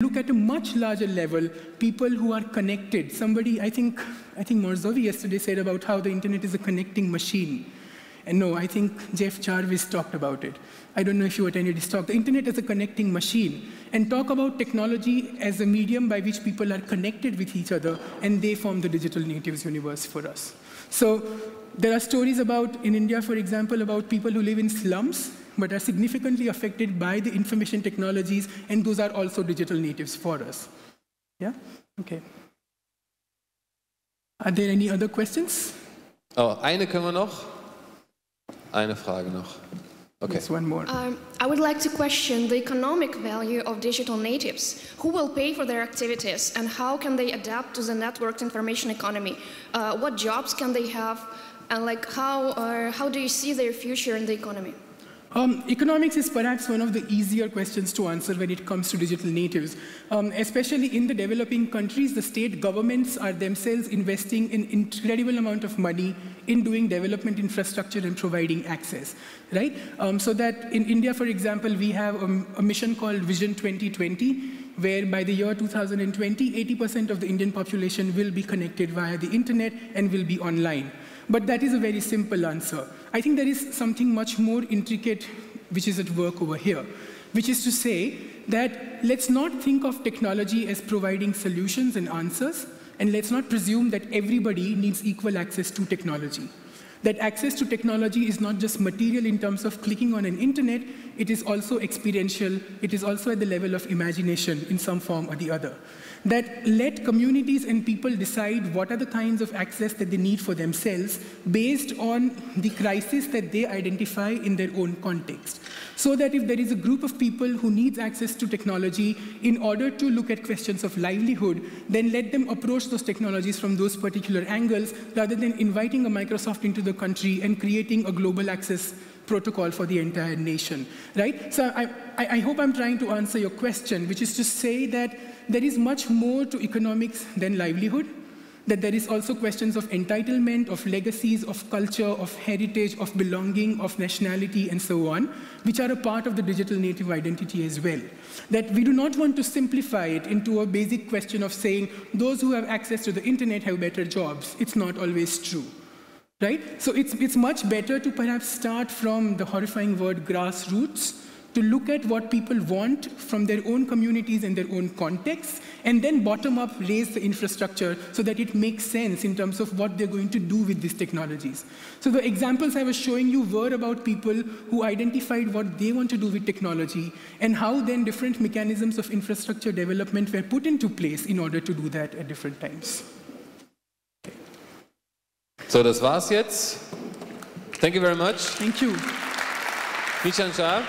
look at a much larger level, people who are connected. Somebody, I think Morzovi yesterday said about how the internet is a connecting machine. And no, I think Jeff Jarvis talked about it. I don't know if you attended his talk. The internet is a connecting machine. And talk about technology as a medium by which people are connected with each other, and they form the digital natives universe for us. So there are stories about, in India, for example, about people who live in slums, but are significantly affected by the information technologies, and those are also digital natives for us. Yeah? Okay. Are there any other questions? Oh, eine können wir noch. Eine Frage noch. Okay. Yes, one more. I would like to question the economic value of digital natives. Who will pay for their activities, and how can they adapt to the networked information economy? What jobs can they have, and how do you see their future in the economy? Economics is perhaps one of the easier questions to answer when it comes to digital natives. Especially in the developing countries, the state governments are themselves investing an incredible amount of money in doing development infrastructure and providing access, right? So that in India, for example, we have a mission called Vision 2020, where by the year 2020, 80% of the Indian population will be connected via the internet and will be online. But that is a very simple answer. I think there is something much more intricate which is at work over here, which is to say that let's not think of technology as providing solutions and answers, and let's not presume that everybody needs equal access to technology. That access to technology is not just material in terms of clicking on an internet, it is also experiential, it is also at the level of imagination in some form or the other. That let communities and people decide what are the kinds of access that they need for themselves based on the crisis that they identify in their own context. So that if there is a group of people who needs access to technology in order to look at questions of livelihood, then let them approach those technologies from those particular angles rather than inviting a Microsoft into the country and creating a global access protocol for the entire nation, right? So I hope I'm trying to answer your question, which is to say that there is much more to economics than livelihood, that there is also questions of entitlement, of legacies, of culture, of heritage, of belonging, of nationality, and so on, which are a part of the digital native identity as well. That we do not want to simplify it into a basic question of saying those who have access to the internet have better jobs. It's not always true. Right? So it's much better to perhaps start from the horrifying word grassroots, to look at what people want from their own communities and their own contexts, and then bottom-up raise the infrastructure so that it makes sense in terms of what they're going to do with these technologies. So the examples I was showing you were about people who identified what they want to do with technology, and how then different mechanisms of infrastructure development were put into place in order to do that at different times. So, das war's jetzt. Thank you very much. Thank you. Nishan Shah.